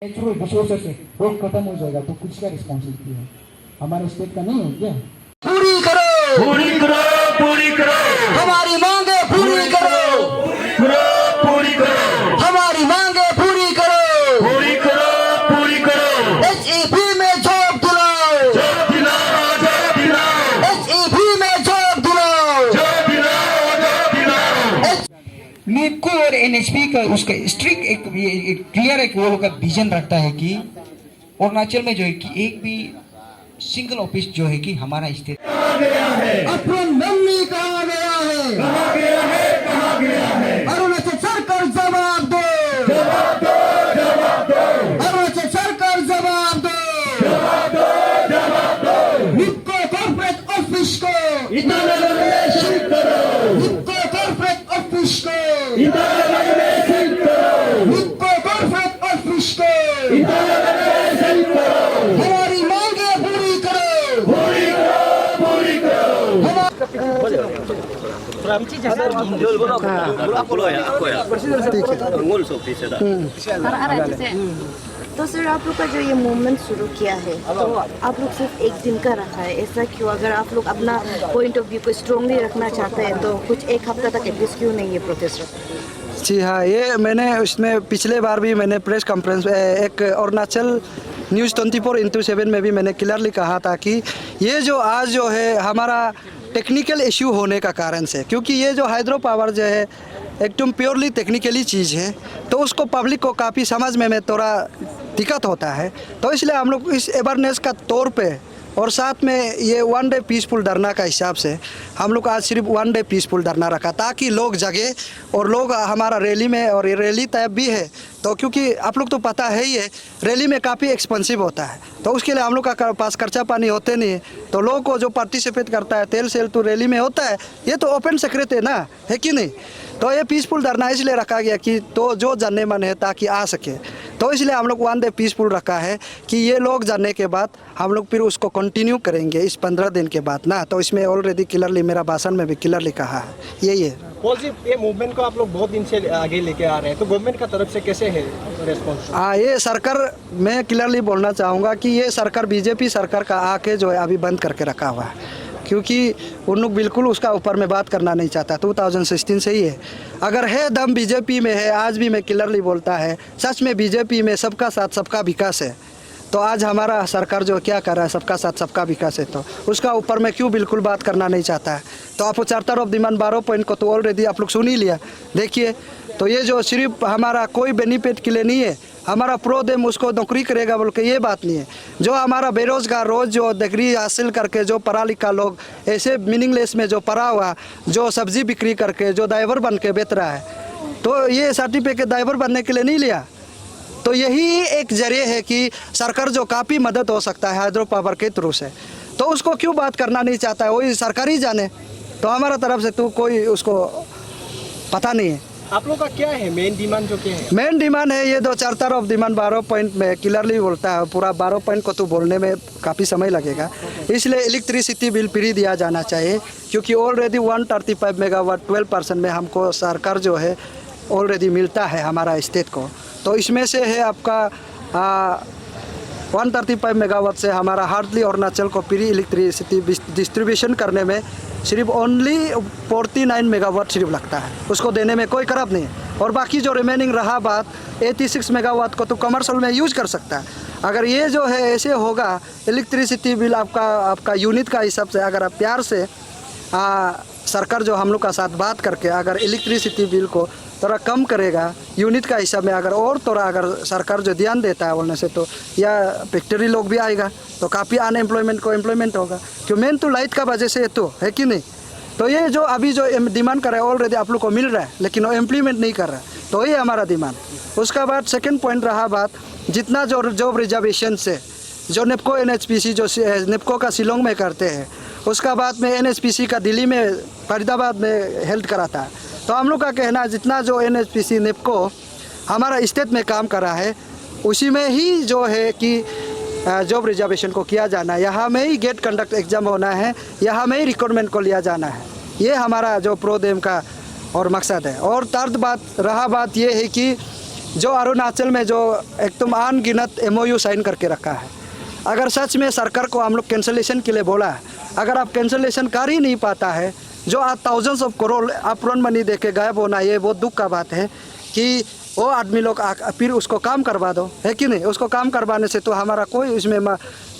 Natural resources से वो खत्म हो जाएगा तो किसका रिस्पॉन्सिबिलिटी है? हमारे स्टेट का नहीं है क्या? पूरी करो, पूरी करो, पूरी करो, हमारी मांगे पूरी करो, करो, पूरी करो, हमारी मांगे पूरी करो, पूरी करो, पूरी करो। HEP में जॉब दिलाओ, जॉब दिलाओ, जॉब दिलाओ, HEP में जॉब दिलाओ, जॉब दिलाओ, जॉब दिलाओ। नीपको और एनएचपी का उसका स्ट्रिक्ट एक क्लियर एक वो लोग का विजन रखता है कि अरुणाचल में जो है कि एक भी सिंगल ऑफिस जो है कि हमारा स्टेट अपन मम्मी कहाँ गया है, कहाँ गया है, कहाँ गया है? अरुणाचल सरकार जवाब दो, जवाब दो, जवाब दो, अरुणाचल सरकार जवाब दो, जवाब दो, जवाब दो। निपको कॉर्पोरेट ऑफिस को, ईटानगर में शिफ्ट करो, निपको कॉर्पोरेट ऑफिस को, ईटानगर में शिफ्ट करो, निपको कॉर्पोरेट ऑफिस को, ईटानगर में शिफ्ट करो, हमारी मांगे पूरी करो, पूरी करो, पूरी करो। तो सर आप लोग का जो ये मूवमेंट शुरू किया है तो आप लोग सिर्फ एक दिन का रखा है, ऐसा क्यों? अगर आप लोग अपना पॉइंट ऑफ व्यू को स्ट्रांगली रखना चाहते हैं तो कुछ एक हफ्ता तक एटलीस्ट क्यों नहीं ये प्रोटेस्ट रखा? जी हाँ, ये मैंने उसमें पिछले बार भी मैंने प्रेस कॉन्फ्रेंस एक अरुणाचल न्यूज़ 24/7 में भी मैंने क्लियरली कहा था कि ये जो आज जो है हमारा टेक्निकल इश्यू होने का कारण से, क्योंकि ये जो हाइड्रो पावर जो है एकदम प्योरली टेक्निकली चीज़ है तो उसको पब्लिक को काफ़ी समझ में थोड़ा दिक्कत होता है। तो इसलिए हम लोग इस अवेयरनेस का तौर पे और साथ में ये 1 डे पीसफुल धरना का हिसाब से हम लोग आज सिर्फ 1 डे पीसफुल धरना रखा ताकि लोग जगे और लोग हमारा रैली में, और ये रैली टाइप भी है तो क्योंकि आप लोग तो पता है ही है रैली में काफ़ी एक्सपेंसिव होता है तो उसके लिए हम लोग का पास खर्चा पानी होते नहीं है तो लोगों को जो पार्टिसिपेट करता है तेल सेल तो रैली में होता है, ये तो ओपन सेक्रेट है ना, है कि नहीं? तो ये पीसफुल धरना इसलिए रखा गया कि तो जो जानने मन है ताकि आ सके, तो इसलिए हम लोग 1 डे पीसफुल रखा है कि ये लोग जानने के बाद हम लोग फिर उसको कंटिन्यू करेंगे इस 15 दिन के बाद ना। तो इसमें ऑलरेडी क्लियरली मेरा भाषण में भी क्लियरली कहा है यही है। ये मूवमेंट को आप लोग बहुत दिन से आगे लेके आ रहे हैं तो गवर्नमेंट का तरफ से कैसे है रेस्पॉन्स? ये सरकार, मैं क्लियरली बोलना चाहूँगा कि ये सरकार बीजेपी सरकार का आके जो है अभी बंद करके रखा हुआ है, क्योंकि उन लोग बिल्कुल उसका ऊपर में बात करना नहीं चाहता। 2016 से ही है, अगर है दम बीजेपी में है, आज भी मैं क्लियरली बोलता है सच में बीजेपी में सबका साथ सबका विकास है, तो आज हमारा सरकार जो क्या कर रहा है सबका साथ सबका विकास है तो उसका ऊपर में क्यों बिल्कुल बात करना नहीं चाहता है। तो आप चार्टर ऑफ डिमांड 12 पॉइंट को तो ऑलरेडी आप लोग सुन ही लिया, देखिए। तो ये जो सिर्फ हमारा कोई बेनिफिट के लिए नहीं है, हमारा प्रो देम उसको नौकरी करेगा बोल के ये बात नहीं है। जो हमारा बेरोजगार रोज़ जो डिग्री हासिल करके जो पढ़ा लिखा लोग ऐसे मीनिंगलेस में जो पढ़ा हुआ जो सब्जी बिक्री करके जो ड्राइवर बन के बेच रहा है, तो ये सर्टिफिकेट ड्राइवर बनने के लिए नहीं लिया। तो यही एक जरिए है कि सरकार जो काफ़ी मदद हो सकता है हाइड्रो पावर के थ्रू से, तो उसको क्यों बात करना नहीं चाहता है वही सरकार ही जाने। तो हमारा तरफ से तो कोई उसको पता नहीं है। आप लोग का क्या है मेन डिमांड जो क्या है? मेन डिमांड है ये दो चार्टर ऑफ डिमांड 12 पॉइंट में क्लियरली बोलता है, पूरा 12 पॉइंट को तो बोलने में काफ़ी समय लगेगा। इसलिए इलेक्ट्रिसिटी बिल फ्री दिया जाना चाहिए, क्योंकि ऑलरेडी 135 मेगावाट 12% में हमको सरकार जो है ऑलरेडी मिलता है हमारा स्टेट को। तो इसमें से है आपका 135 मेगावाट से हमारा हार्डली अरुणाचल को फ्री इलेक्ट्रिसिटी डिस्ट्रीब्यूशन करने में सिर्फ ओनली 49 मेगावाट सिर्फ लगता है, उसको देने में कोई खराब नहीं है। और बाकी जो रिमेनिंग रहा बात 86 मेगावाट को तो कमर्शियल में यूज कर सकता है। अगर ये जो है ऐसे होगा इलेक्ट्रिसिटी बिल आपका यूनिट का हिसाब से अगर आप प्यार से सरकार जो हम लोग का साथ बात करके अगर इलेक्ट्रिसिटी बिल को थोड़ा कम करेगा यूनिट का हिसाब में, अगर और थोड़ा अगर सरकार जो ध्यान देता है बोलने से, तो या फैक्ट्री लोग भी आएगा तो काफ़ी अनएम्प्लॉयमेंट को एम्प्लॉयमेंट होगा, क्यों मेन तो लाइट का वजह से तो है कि नहीं। तो ये जो अभी जो डिमांड कर रहा है ऑलरेडी आप लोग को मिल रहा है, लेकिन वो इम्प्लीमेंट नहीं कर रहा है, तो ये हमारा डिमांड। उसका बाद सेकेंड पॉइंट रहा बात जितना जो जॉब रिजर्वेशन से जो नेपको NHPC जो नेपको का शिलोंग में करते हैं, उसका बाद में NHPC का दिल्ली में फरीदाबाद में हेल्थ कराता है। तो हम लोग का कहना है जितना जो NHPC नेपको हमारा स्टेट में काम कर रहा है उसी में ही जो है कि जॉब रिजर्वेशन को किया जाना है, यहाँ में ही गेट कंडक्ट एग्ज़ाम होना है, यहाँ में ही रिक्रूटमेंट को लिया जाना है। ये हमारा जो प्रोदेम का और मकसद है। और थर्ड बात रहा बात ये है कि जो अरुणाचल में जो एकदम अनगिनत MOU साइन करके रखा है, अगर सच में सरकार को हम लोग कैंसलेशन के लिए बोला है, अगर आप कैंसलेशन कर ही नहीं पाता है, जो thousands of crore upfront money दे के गायब होना, ये बहुत दुख का बात है कि वो आदमी लोग फिर उसको काम करवा दो, है कि नहीं। उसको काम करवाने से तो हमारा कोई उसमें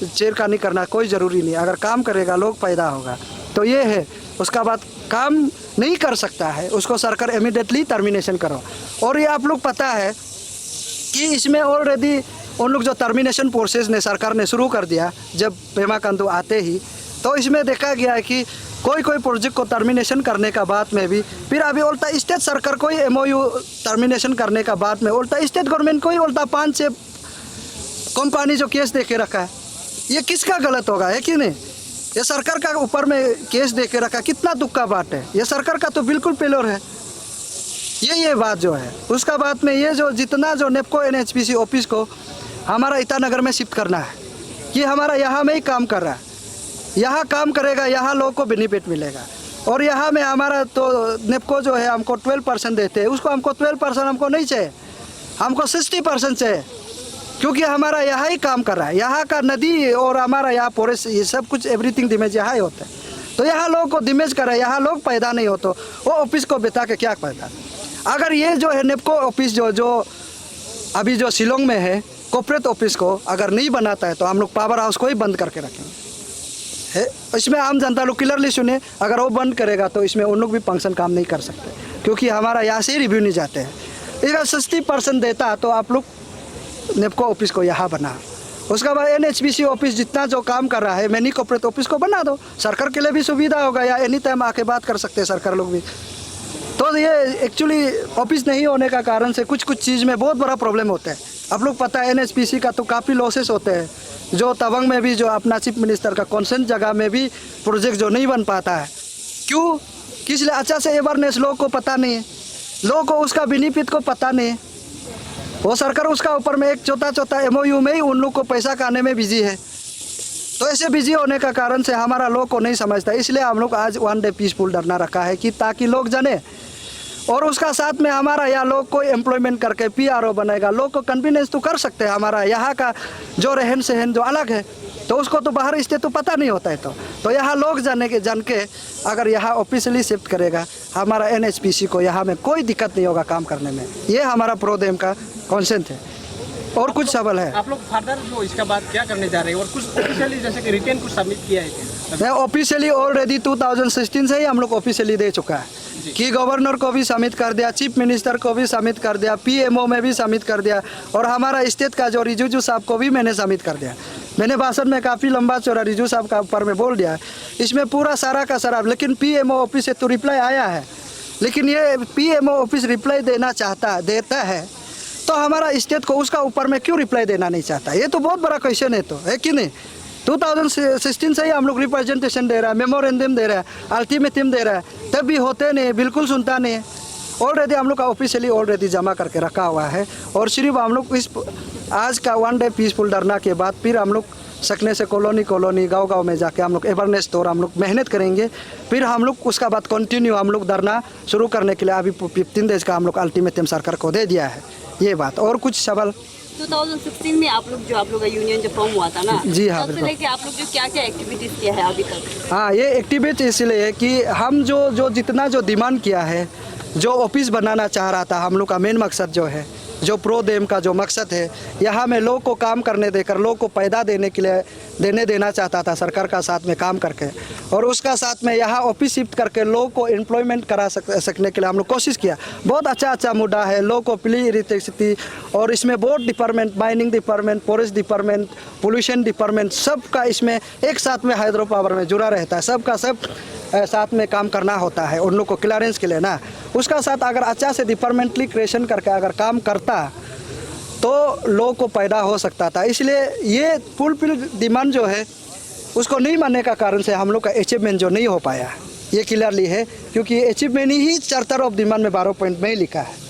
छेड़खानी करना कोई ज़रूरी नहीं। अगर काम करेगा लोग पैदा होगा, तो ये है। उसका बाद काम नहीं कर सकता है, उसको सरकार इमीडिएटली टर्मिनेशन करो। और ये आप लोग पता है कि इसमें ऑलरेडी उन लोग जो टर्मिनेशन प्रोसेस ने सरकार ने शुरू कर दिया जब पेमा खांडू आते ही, तो इसमें देखा गया है कि कोई प्रोजेक्ट को टर्मिनेशन करने का बाद में भी फिर अभी उल्टा स्टेट सरकार को ही MOU टर्मिनेशन करने का बाद में उल्टा स्टेट गवर्नमेंट को ही उल्टा 5-6 कंपनी जो केस दे के रखा है। ये किसका गलत होगा, है कि नहीं। ये सरकार का ऊपर में केस दे के रखा, कितना दुख का बात है। ये सरकार का तो बिल्कुल फेलियर है ये बात जो है। उसका बाद में ये जो जितना जो नेपको NHPC ऑफिस को हमारा ईटानगर में शिफ्ट करना है, कि हमारा यहाँ में ही काम कर रहा है, यहाँ काम करेगा, यहाँ लोगों को बेनिफिट मिलेगा। और यहाँ में हमारा तो नेपको जो है हमको 12% देते हैं, उसको हमको 12% हमको नहीं चाहिए, हमको 60% चाहिए, क्योंकि हमारा यहाँ ही काम कर रहा है। यहाँ का नदी और हमारा यहाँ फॉरेस्ट, ये सब कुछ एवरीथिंग डैमेज यहाँ ही होता है। तो यहाँ लोगों को डैमेज कर रहा है, यहाँ लोग पैदा नहीं होते, वो ऑफिस को बिता के क्या फायदा। अगर ये जो है नेपको ऑफिस जो अभी जो शिलोंग में है कॉर्पोरेट ऑफिस को अगर नहीं बनाता है, तो हम लोग पावर हाउस को ही बंद करके रखेंगे। है इसमें आम जनता लोग क्लियरली सुने, अगर वो बंद करेगा तो इसमें उन लोग भी फंक्शन काम नहीं कर सकते, क्योंकि हमारा यहाँ से ही रिव्यू नहीं जाते हैं। अगर 60% देता तो आप लोग नेपको ऑफिस को यहाँ बना, उसके बाद NHPC ऑफिस जितना जो काम कर रहा है मिनी कॉर्पोरेट ऑफिस को बना दो, सरकार के लिए भी सुविधा होगा, या एनी टाइम आके बात कर सकते हैं सरकार लोग भी। तो ये एक्चुअली ऑफिस नहीं होने का कारण से कुछ चीज़ में बहुत बड़ा प्रॉब्लम होता है। आप लोग पता है NHPC का तो काफ़ी लॉसेस होते हैं, जो तवांग में भी जो अपना चीफ मिनिस्टर का कॉन्सेंट जगह में भी प्रोजेक्ट जो नहीं बन पाता है, क्यों, किस लिए, अच्छा से अवेयरनेस लोगों को पता नहीं है, लोगों को उसका बेनिफिट को पता नहीं है। वो सरकार उसका ऊपर में एक छोटा MOU में ही उन लोग को पैसा खाने में बिजी है। तो ऐसे बिजी होने का कारण से हमारा लोग को नहीं समझता, इसलिए हम लोग आज 1 डे पीसफुल धरना रखा है कि ताकि लोग जाने, और उसका साथ में हमारा यहाँ लोग को एम्प्लॉयमेंट करके PRO बनेगा, लोग को कन्वीनियंस तो कर सकते हैं। हमारा यहाँ का जो रहन सहन जो अलग है, तो उसको तो बाहर स्टेट तो पता नहीं होता है। तो यहाँ लोग जान के अगर यहाँ ऑफिशियली शिफ्ट करेगा, हमारा NHPC को यहाँ में कोई दिक्कत नहीं होगा काम करने में। ये हमारा प्रोडेम का कॉन्सेंट है। और कुछ सवाल है आप लोग फर्दर जो इसका बाद क्या करने जा रहे हैं, और कुछ ऑफिशियली जैसे कि रिटर्न कुछ सबमिट किया है क्या? मैं ऑफिशियली ऑलरेडी 2016 से ही हम लोग ऑफिशियली दे चुका है कि गवर्नर को भी सबमिट कर दिया, चीफ मिनिस्टर को भी सबमिट कर दिया, PMO में भी सबमिट कर दिया, और हमारा स्टेट का जो रिजिजू साहब को भी मैंने सबमिट कर दिया। मैंने भाषण में काफ़ी लंबा चौड़ा रिजिजू साहब का ऊपर में बोल दिया, इसमें पूरा सारा का सारा। लेकिन PMO ऑफिस से तो रिप्लाई आया है, लेकिन ये PMO ऑफिस रिप्लाई देता है तो हमारा स्टेट को उसका ऊपर में क्यों रिप्लाई देना नहीं चाहता? ये तो बहुत बड़ा क्वेश्चन है, तो है कि नहीं। 2016 से ही हम लोग रिप्रेजेंटेशन दे रहा है, मेमोरेंडम दे रहा है, अल्टीमेटम दे रहा है, तब भी होते नहीं, बिल्कुल सुनता नहीं है। ऑलरेडी हम लोग का ऑफिशियली ऑलरेडी जमा करके रखा हुआ है, और सिर्फ हम लोग इस आज का 1 डे पीसफुल धरना के बाद फिर हम लोग सकने से कॉलोनी गांव में जाके हम लोग अवेयरनेस तौर हम लोग मेहनत करेंगे। फिर हम लोग उसका बाद कंटिन्यू हम लोग धरना शुरू करने के लिए अभी 15 डेज का हम लोग अल्टीमेटम सरकार को दे दिया है। ये बात। और कुछ सवाल? 2016 में आप लोग का यूनियन जो फॉर्म हुआ था ना, जी हाँ, तब से लेके आप लोग जो क्या एक्टिविटीज किया है अभी तक? हाँ, ये एक्टिविटी इसलिए है कि हम जो जितना जो डिमांड किया है, जो ऑफिस बनाना चाह रहा था, हम लोग का मेन मकसद जो है, जो प्रोडेम का जो मकसद है, यहाँ में लोग को काम करने देकर लोग को पैदा देने के लिए देना चाहता था सरकार का साथ में काम करके, और उसका साथ में यहाँ ऑफिस शिफ्ट करके लोग को एम्प्लॉयमेंट करा सकने के लिए हम लोग कोशिश किया। बहुत अच्छा मुद्दा है, लोग को प्ली इलेक्ट्रिसिटी, और इसमें board department, mining department, forest department, pollution department, सबका इसमें एक साथ में हाइड्रो पावर में जुड़ा रहता है, सबका सब साथ में काम करना होता है उन लोग को क्लियरेंस के लिए ना। उसका साथ अगर अच्छा से डिपार्टमेंटली क्रिएशन करके अगर काम करता तो लोग को पैदा हो सकता था। इसलिए ये फुल डिमांड जो है उसको नहीं मानने का कारण से हम लोग का अचीवमेंट जो नहीं हो पाया, ये क्लियरली है, क्योंकि achievement he charter of demand में 12 पॉइंट में ही लिखा है।